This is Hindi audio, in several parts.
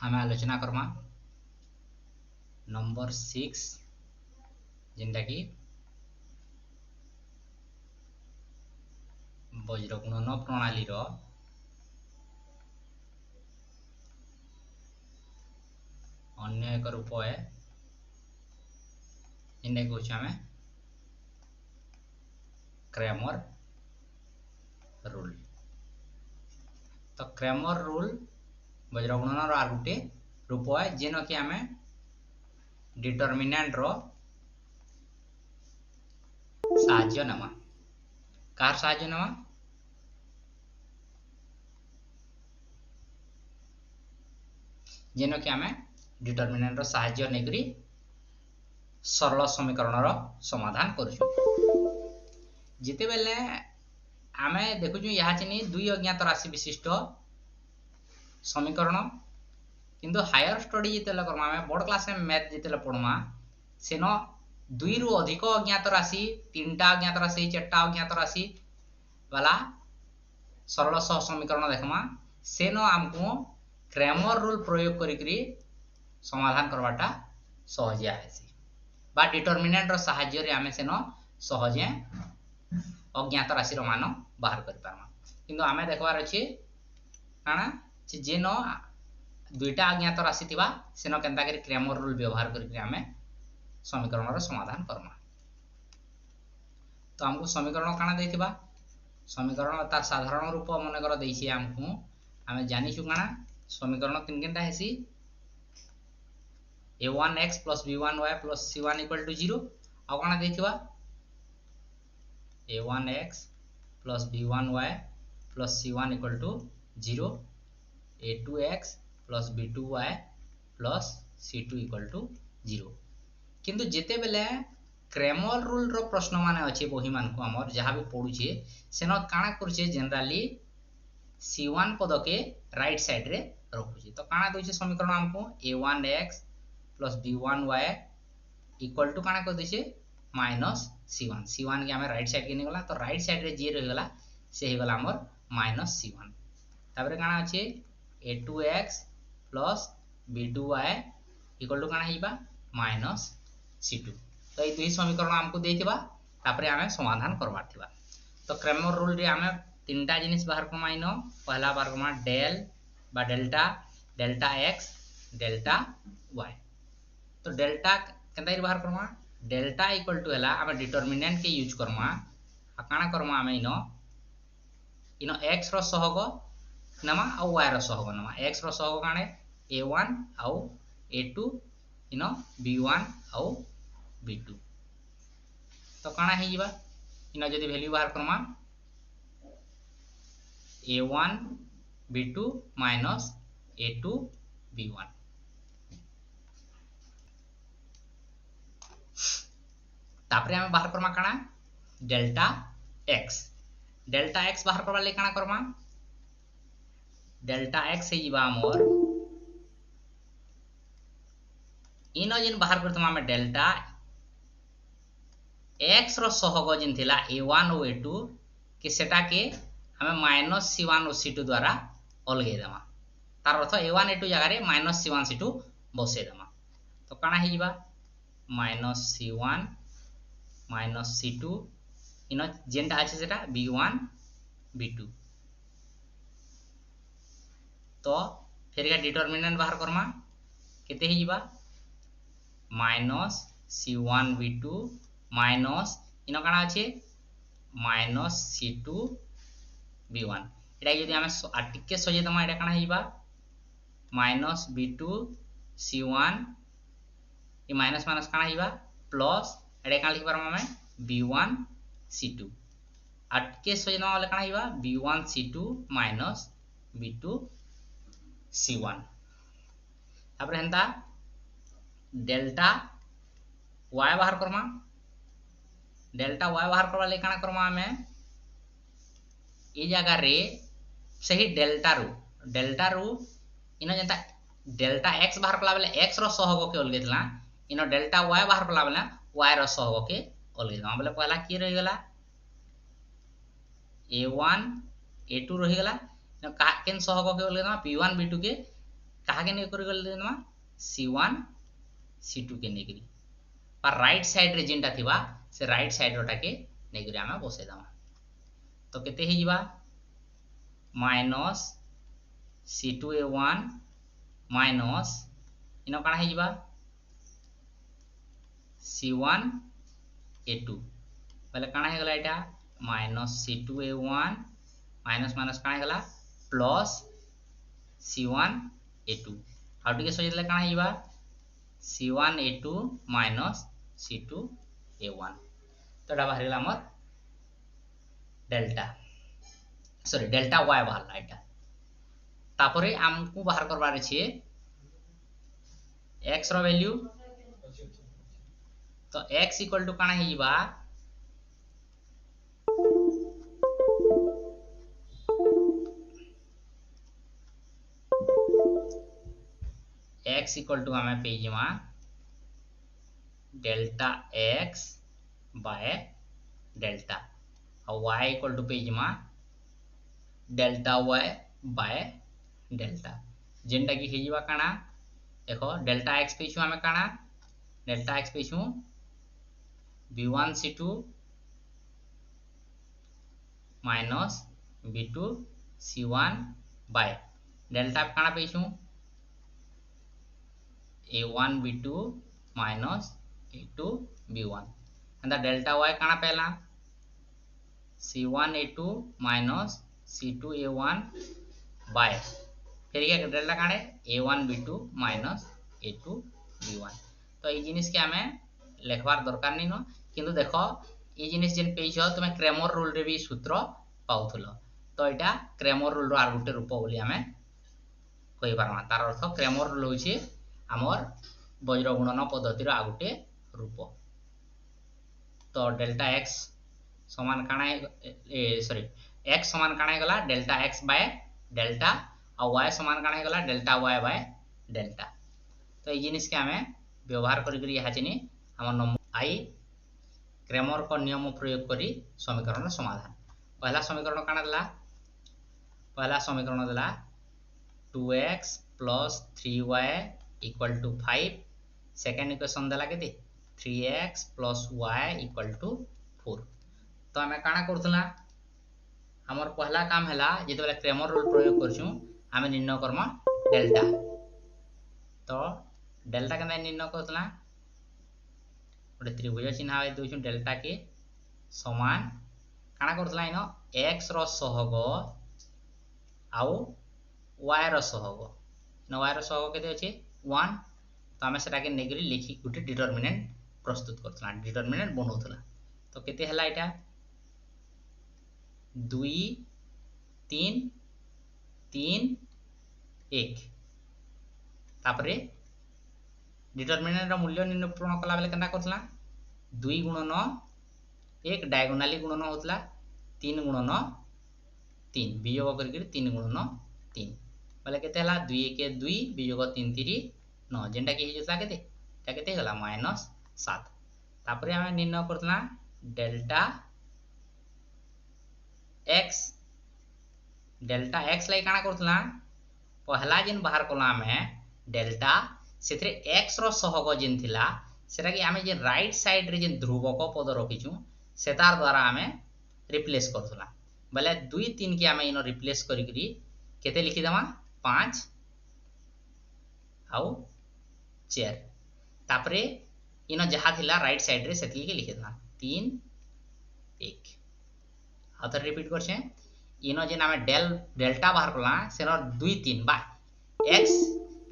आम आलोचना करमा नंबर 6 जिनटा कि वज्रगुणन प्रणाली अन्य एक रूप है जिनटा कि आम क्रैमर रूल। तो क्रैमर रूल वज्रगुणन आर गोटे रूप है जेन कि आम डिटर्मिनेंट रो साहाय्य नेमा। कार साहाय्य नेमा जेन कि आम डिटर्मिनेंट रो साहाय्य नेकरी सरल समीकरण रो समाधान करूछु। जिते बेले आम देखुछु यहाँ चिनी दुई अज्ञात राशि विशिष्ट समीकरण किंतु हायर स्टडी जिते करमा आम बोर्ड क्लास में मैथ जिते पढ़मा सेन दुई रु अधिक अज्ञात राशि 3टा अज्ञात राशि 4टा अज्ञात राशि वाला सरल सह समीकरण देखमा सेन आमको क्रैमर रूल प्रयोग करी समाधान करवाटा सहजिया है बा डिटर्मिनेंट रो साहाय्य रे आमे सेन सहजे अज्ञात राशि रो मान बाहर कर पारमा। किंतु आमे देखबार अछि काना जेन दुईटा अज्ञात राशि थिबा सेन केनता करी क्रैमर रूल व्यवहार करी आमे समीकरण रो समाधान करमा। तो हमको समीकरण काना देथिबा समीकरण तार साधारण रूप मन कर देछि हमको आमे जानि छु काना समीकरण किन किनटा हेसी a1x plus b1y plus c1 equal to 0 आ काना देथिबा a1x plus b1y plus c1 equal to 0 a2x plus b2y plus c2 equal to 0। किंतु जेते बेले क्रैमर रूल रो प्रश्न माने अछि बही मान को हमर जहां भी पढुछे सेन काना करछे जनरली c1 पद के राइट साइड रे रखुछे। तो काना दोछे समीकरण हमको a1x plus b1y equal to काना कर देछे माइनस c1 c1 के हमें राइट साइड के निकला तो राइट साइड रे जे रह गला से हे गला हमर माइनस c1 तापर काना अछि a2x plus b2y equal to काना हिबा माइनस c2। तो ये दुई समीकरण हमको देथिबा तापर हमें समाधान करबार थिबा। तो क्रैमर रूल रे हमें तीनटा जिनिस बाहर कमाइनो पहला बार कमा डेल बा delta delta x delta y। तो डेल्टा केनता बाहर करमा डेल्टा इक्वल टू हला हमें डिटर्मिनेंट के यूज करमा आ काना करमा हमें इनो x रो सहग नमा आ y रो सहग नमा x रो सहग काने a1 आ a2 इनो b1 आ b2। तो काना हे जिबा इनो जदी वैल्यू बाहर Karma a1 b2 minus a2 b1। तापरे हमें बाहर करमा काना डेल्टा x बाहर करबा ले काना करमा डेल्टा x हे जिबा हमर इनो जिन बाहर करतमा हमें डेल्टा x रो सहग जिन थिला a1 और a2 के सेटा के हमें माइनस c1 और c2 द्वारा अलगे देमा तार अर्थ a1 a2 जगह रे माइनस c1 c2 बसे देमा। तो काना हे जिबा माइनस c1 माइनस c2 इनो जेनटा अछि सेटा b1 b2। तो फिर का डिटर्मिनेंट बाहर करमा केते हे जिबा माइनस c1 b2 माइनस इनो काना अछि माइनस c2 b1। एटा यदि हमें टिके सजे दमा एटा काना हे जिबा माइनस b2 c1 ये माइनस माइनस काना हे जिबा प्लस एटा काना लिख पारम हमें b1 c2 अटके सजना वाला काना Hiba b1 c2 minus b2 c1। तापर हेंता डेल्टा y बाहर करमा डेल्टा y बाहर करबा ले काना करमा हमें ई जगह रे सही डेल्टा रू इनो जेंता डेल्टा x बाहर करला बेले x रो सहग के अलगे थला इनो डेल्टा y बाहर करला बेले y रो सहग के अलगे दमा बोले पहला की रही गला a1 a2 रही गला केन सहग के अलगे दमा b1 b2 के कहा के नहीं करी गले देमा C1 C2 के नेगरी पर राइट साइड रे जेंटा थिबा से राइट साइड रोटा के नेगरी आमे बसे दमा तो केते हे जिबा माइनस C2A1 माइनस इनो काना हे जिबा C1A2 पहले काना हे गला एटा माइनस C2A1 माइनस माइनस काना हे गला प्लस C1A2 आउ टिके सजे देले काना हे जिबा C1A2 माइनस C2A1 तो एटा बाहर गला हमर डेल्टा सॉरी डेल्टा y बाहर एटा तापरे हमकु बाहर करबार अछि x रो वैल्यू तो x इक्वल टू काना हे जिबा x इक्वल टू हमें पे जिमा डेल्टा x बाय डेल्टा और y इक्वल टू पे जिमा डेल्टा y बाय डेल्टा जेंटा की हे जिबा काना देखो डेल्टा x पेछु हमें काना डेल्टा x पेछु b1 c2 minus b2 c1 by delta काना पेछु a1 b2 minus a2 b1 अंदा डेल्टा y काना पहला c1 a2 minus c2 a1 bye फिर ये डेल्टा काने a1 b2 minus a2 b1 तो ये जिनिस के हमें लेखबार दरकार नहीं न किंतु देखो ये जिनिस जेन पेज हो तुम क्रेमर रूल रे भी सूत्र पाउथलो तो एटा क्रेमर रूल रो आर गुटे रूप बोली हमें कहि पारमा तार अर्थ क्रेमर रूल होची हमर वज्र गुणन पद्धति रो आ गुटे रूप तो डेल्टा x समान काना सॉरी x समान काना गला डेल्टा x बाय डेल्टा और y समान काना गला डेल्टा y बाय डेल्टा तो ये जिनिस के हमें व्यवहार करी करी यहाँ चिनी हमर नंबर आई क्रेमर को नियम प्रयोग करी समीकरण समाधान पहला समीकरण काना दला पहला समीकरण दला 2x plus 3y equal to 5 second equation दला केते 3x plus y equal to 4 तो हमें काना करथला हमर पहला काम हैला जेते बेला क्रेमर रूल प्रयोग करछु हमें निर्णय करम डेल्टा तो डेल्टा केना निर्णय करथला ओटे त्रिभुज चिन्ह आइ दोछु डेल्टा के समान काना करथला इनो x रो सहग आउ y रो सहग न y रो सहग केते अछि 1 तो हमें सेटा के नेगरी लिखि गुटे डिटरमिनेंट प्रस्तुत करथला डिटरमिनेंट बनौथला तो केते हला एटा 2 3 3 1 तापरे डिटरमिनेंट रो मूल्य निरूपण कला बेले केना करथला 2 गुणन 1 डायगोनाली गुणन होतला 3 गुणन 3 वियोग करके 3 गुणन 3 बोले केते हला 2 1 2 वियोग 3 3 9 जेंटा के हिजला केते ता केते गला -7 तापरे हम निर्णय करथला डेल्टा x लाई काना करथला पहला जिन बाहर कला में डेल्टा सेथरे x रो सहग जिन थिला सेटा कि हमें जे राइट साइड रे जिन ध्रुवक पद रखिछु सेतार द्वारा हमें रिप्लेस करथला बोले 2 3 के हमें इनो रिप्लेस करी करी केते लिखि दमा 5 आउ 4 तापरे इनो जहा थिला राइट साइड रे सेतली के लिखि दमा 3 1 आउथर रिपीट करछे इनो जे नामे डेल्टा बाहर करला सेनो 2 3 बा x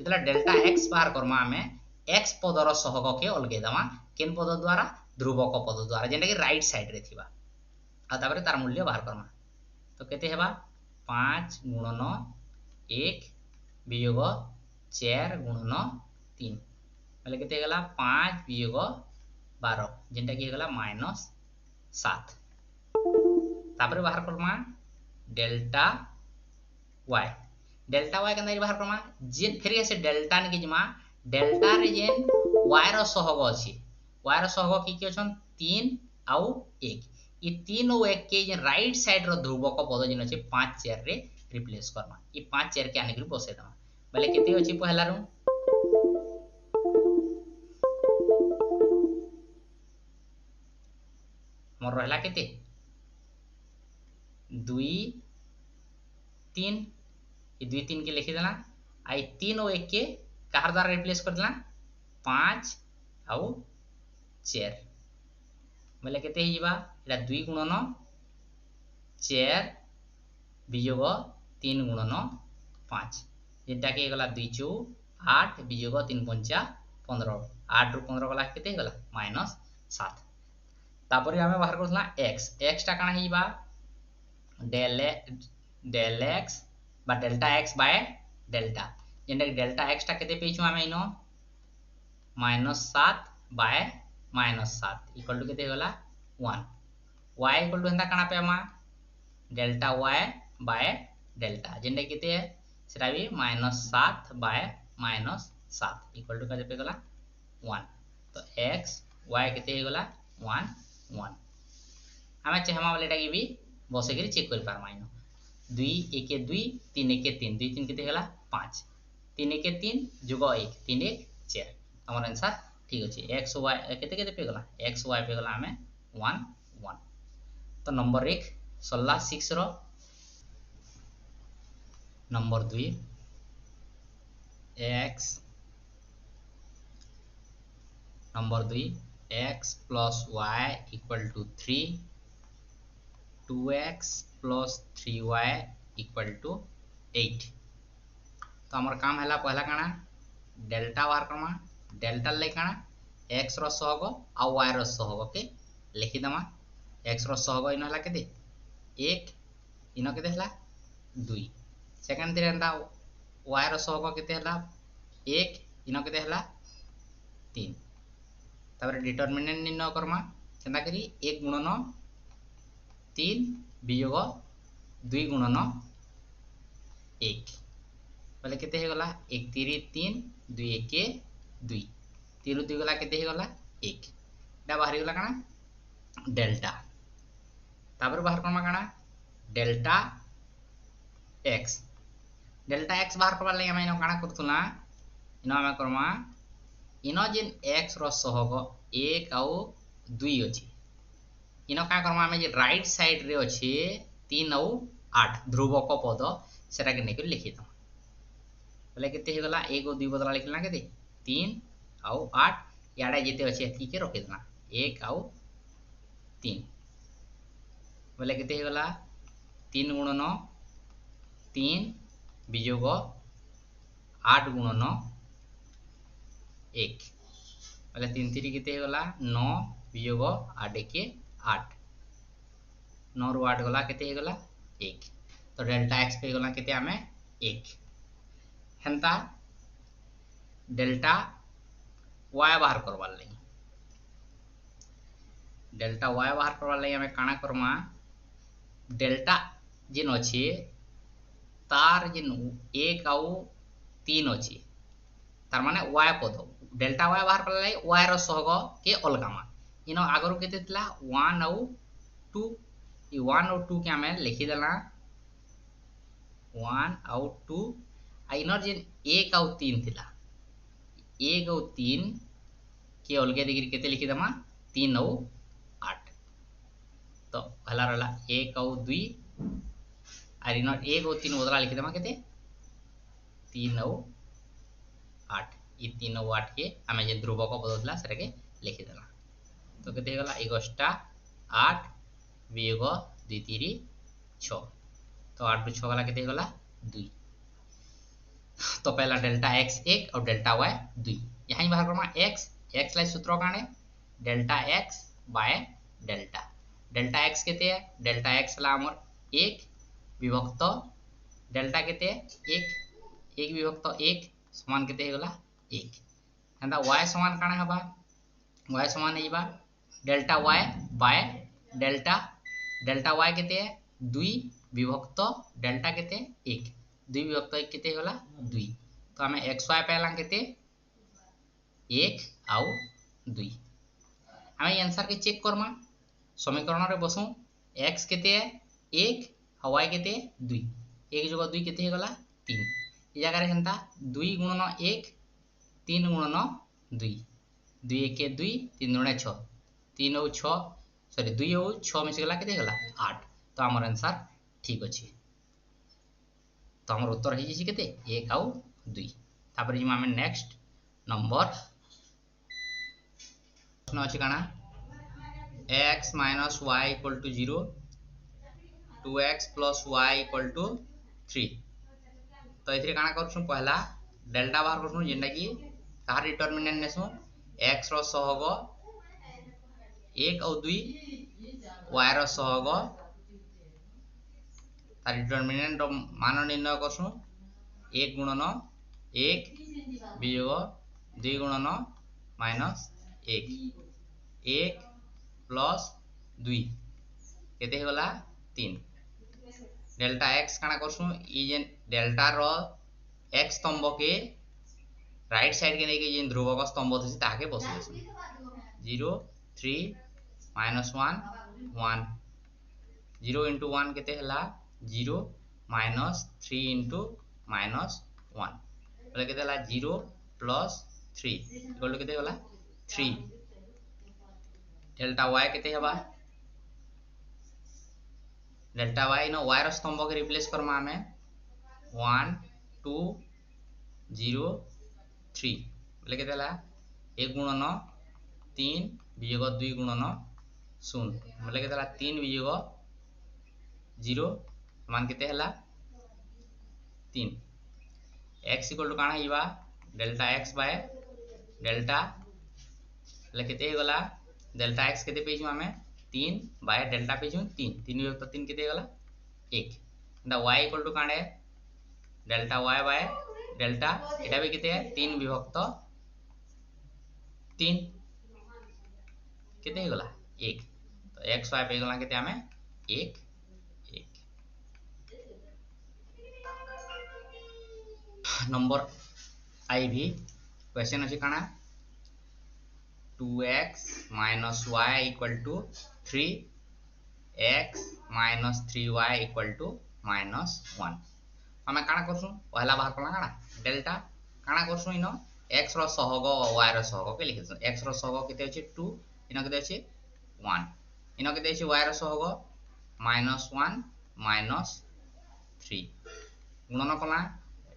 इतला डेल्टा x बाहर करमा हमें x पदर सहग के अलगे दमा केन पद द्वारा ध्रुवक पद द्वारा जेंटा कि राइट साइड रे थिबा आ तापरे तार मूल्य बाहर करमा तो केते हेबा 5 गुणन 1 वियोग 4 गुणन 3 बोले केते गला 5 वियोग 12 जेंटा कि गला -7 तापरे बाहर करमा डेल्टा y केना बाहर करमा जे फिर से डेल्टा ने के जमा डेल्टा रे जेन y रो सहग अछि y रो सहग की अछन 3 आउ 1 ई 3 और 1 के जेन राइट साइड रो ध्रुवक पद जेन अछि 5 4 रे रिप्लेस करमा ई 5 4 के आने के बसे दमा बोले केते अछि पहला रो मोर रहला केते 2 3 ये 2 3 के लिखि देला आई 3 और 1 के कार द्वारा रिप्लेस कर देला 5 आउ 4 बोले केते ही जीवा एटा 2 गुणन 4 वियोग 3 गुणन 5 जेटा के गला 2 चौ 8 वियोग 3 पंचा 15 8 रु 15 गला केते गला -7 तापर हमें बाहर करथला x टा काना हिबा डेल x बा डेल्टा x बाय डेल्टा जेंटा डेल्टा x टा केते पेछु हमें इनो -7 बाय -7 इक्वल टू केते गला 1 y इक्वल टू हंदा काना पे मा डेल्टा y बाय डेल्टा जेंटा केते है सेटा भी -7 बाय -7 इक्वल टू केते पे गला 1 तो x y केते गला 1 1 हमें चाहमा वालेटा के भी बसे के चेक कर पारमा इनो 2 1 2 3 1 3 2 3 केते गला 5 3 1 3 जोग 1 3 1 4 हमर आंसर ठीक अछि x y केते केते पे गला x y पे गला हमें 1 1 तो number 1 16 6 row number 2 x number 2 x plus y equal to 3 2x plus 3y equal to 8 तो हमर काम हैला पहला काना डेल्टा बार करमा डेल्टा ले काना x रो सहग आ y रो सहग के लिखि दमा x रो सहग इनो हला केते 1 इनो केते हला 2 सेकंड दिरे अंदा y रो सहग केते हला 1 इनो केते हला 3 तापर डिटरमिनेंट निर्णय करमा केना करी 1 गुणन 3 वियोग 2 गुणन 1 बोले केते हे गला 1 3 3 2 1 2 3 2 गला केते हे गला 1 डा बाहरी गला काना डेल्टा तापर बाहर करमा काना डेल्टा x बाहर करबा लागि हम इनो काना करथुना इनो हम करमा इनो जिन x रो सहग 1 आउ 2 अछि इनो का करमा हमें जे राइट साइड रे अछि 3 आउ 8 ध्रुवक पद सेटा के नेके लिखि दम बोले केते हे गला 1 और 2 बदला लिखला केते 3 आउ 8 याडा जेते अछि एथि के रखि देना 1 आउ 3 बोले केते हे गला 3 गुणन 3 वियोग 8 गुणन 1 बोले 3 3 केते हे गला 9 वियोग 8 के 8 9 रु 8 गला केते हे गला 1 तो डेल्टा x पे गला केते हमें 1 हेंता डेल्टा y बाहर करबा लागि डेल्टा y बाहर करबा लागि हमें काना करमा डेल्टा जिन अछि तार जिन 1 आउ 3 अछि तार माने y पद डेल्टा y बाहर करला लागि y रो सहग के अलगामा इनो आगरो केते थिला 1 आउ 2 ई 1 और 2 के हमें लिखि देला 1 आउ 2 आ इनर जिन 1 आउ 3 थिला 1 आउ 3 के अलगे देखि केते लिखि दमा 3 आउ 8 तो हला रहला 1 आउ 2 आ इनर 1 आउ 3 बदला लिखि दमा केते 3 आउ 8 ई 3 आउ 8 के हमें जे ध्रुवक बदलला सेटा के लिखि देला तो केते गला 11 8 वियोग 2 3 6 तो 8 रु 6 गला केते गला 2 तो पहला डेल्टा x 1 और डेल्टा y 2 यहां ही बाहर करमा x लाई सूत्र काने delta x by delta x केते है डेल्टा x ला हमर 1 विभक्त डेल्टा केते 1 विभक्त 1 समान केते गला 1 हंदा y समान काना हबा y समान हेबा delta y by delta y केते 2 विभक्त डेल्टा केते 1 2 विभक्त 1 केते होला 2 तो हमें xy पहला केते 1 आउ 2 हमें आंसर के चेक करमा समीकरण रे बसु x केते 1 और y केते 2 1 + 2 केते होला 3 ए जगह हेन्ता 2 गुणन 1 3 गुणन 2 2 1 2 3 2 6 3 और 6 सॉरी 2 और 6 मिस गला केते गला 8 तो हमर आंसर ठीक अछि तो हमर उत्तर हे जी केते 1 और 2 तापर जिमा हम नेक्स्ट नंबर प्रश्न अछि काना x minus y equal to 0 2x plus y equal to 3 तो एथरे काना करछु पहला डेल्टा बाहर करछु जेंडा की तार डिटरमिनेंट नेसु x रो सहग 1 और 2 y रो सहग तार डिटरमिनेंट रो मान निर्णय करछु 1 गुणन 1 वियोग 2 गुणन माइनस 1 1 प्लस 2 केते होला 3 डेल्टा x काना करछु ई जेन डेल्टा रो x स्तंभ के राइट साइड के नै के जेन ध्रुवक स्तंभ थि ताके बसि देसु 0 3 -1 1 0 into 1 केते हला 0 minus 3 into minus 1 बोले केते हला 0 plus 3 इक्वल टू केते होला 3 डेल्टा y केते हबा डेल्टा y नो y रो स्तंभ के रिप्लेस करमा हमें 1 2 0 3 बोले केते हला 1 गुणन 3 वियोग 2 गुणन 0 बोले केते हला 3 वियोग 0 समान केते हला 3 x इक्वल टू काना Hiba delta x by delta बोले केते गला डेल्टा x केते पेजु हमें 3 बाय डेल्टा पेजु 3 3 विभक्त 3 केते गला 1 द y इक्वल टू कांडे डेल्टा y बाय डेल्टा एटा भी केते है 3 विभक्त 3 केते गला 1 तो x y पे गला केते हमें 1 1 नंबर आई भी क्वेश्चन अछि काना 2x minus y equal to 3x minus 3y equal to minus 1 हमें काना करसु पहला बाहर करला काना डेल्टा काना करसु इनो x रो सहग y रो सहग के लिखिसु x रो सहग केते अछि 2 इनो केते अछि 1 इनो केते अछि y रो सहग -1 -3 गुणन कला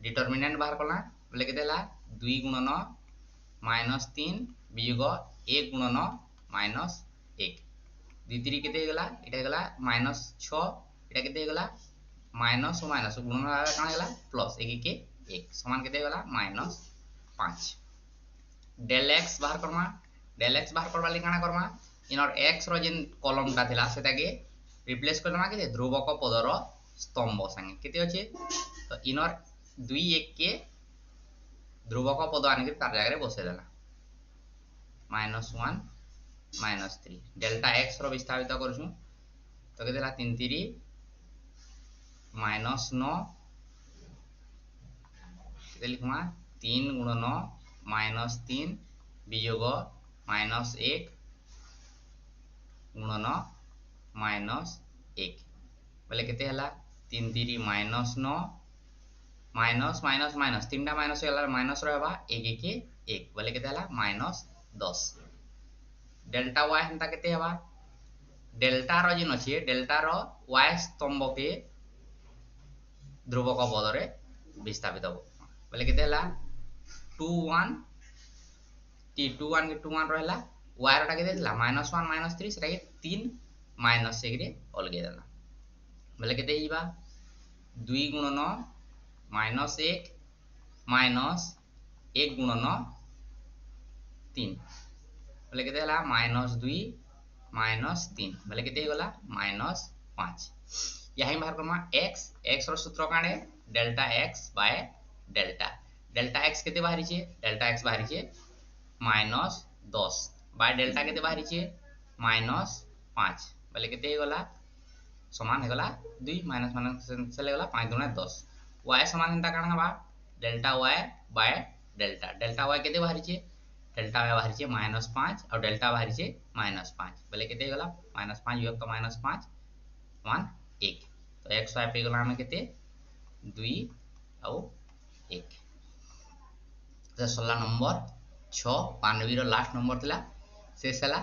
डिटरमिनेंट बाहर कला बोले केते हला 2 गुणन -3 वियोग 1 गुणन -1 2 3 केते गला इटा गला -6 इटा केते गला माइनस माइनस गुणन वाला काना गला प्लस 1 के 1 समान केते गला -5 डेल x बाहर करमा डेल x बाहर करबा ले काना करमा इनर x रो जेन कॉलम ता थिला सेटा के रिप्लेस करनमा केते ध्रुवक पदर स्तंभ संगे केते अछि तो इनर 2 1 के ध्रुवक पद आनि के तार जगह रे बसे देला -1 -3 डेल्टा x रो विस्थापित करछु तो केते ला 3 3 -9 केते लिखमा 3 गुणन -3 वियोग -1 गुणन -1 बोले केते हला 3 3 -9 माइनस माइनस माइनस तीनटा माइनस होला माइनस रहबा 1 1 के 1 बोले केते हला -10 डेल्टा y हंता केते हबा डेल्टा रो जिन अछि डेल्टा रो y स्तंभ के ध्रुवक पदरे विस्थापित हो बोले केते हला 2 1 t 2 1 के 2 1 रहला y रो टा केते हला -1 -3 सेटा के 3 -1 रे अलगे देला बोले केते हिबा 2 गुणन -1 -1 गुणन 3 बोले केते हला -2 -3 बोले केते गला -5 यही बाहर करमा x रो सूत्र काने delta x by delta delta x केते बाहरी छे डेल्टा x बाहरी छे -10 बाय डेल्टा केते बाहरी छे -5 बोले केते गला समान है गला 2 माइनस माइनस चले गला 5 गुना 10 y समान हंता काना बा delta y by delta delta y केते बाहरी छे डेल्टा y बाहरी छे -5 और डेल्टा बाहरी छे -5 बोले केते गला -5 विभक्त -5 1 1 तो x y पे गला में केते 2 और 1 तो 16 नंबर 6 पानवी रो लास्ट नंबर थिला शेष हला।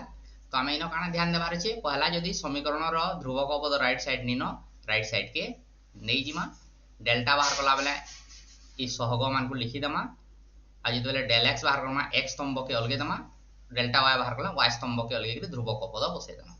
तो आम इन काना ध्यान देवार अच्छे पहला जदि समीकरण ध्रुवक पद राइट साइड निन राइट साइड के नहीं जिमा डेल्टा बाहर कला बेले ये सहग मान को लिखिदेमा आ जो डेल एक्स बाहर करमा एक्स स्तंभ के अलगे देमा डेल्टा वाई बाहर कला वाई स्तंभ के अलगे ध्रुवक पद बसई देमा।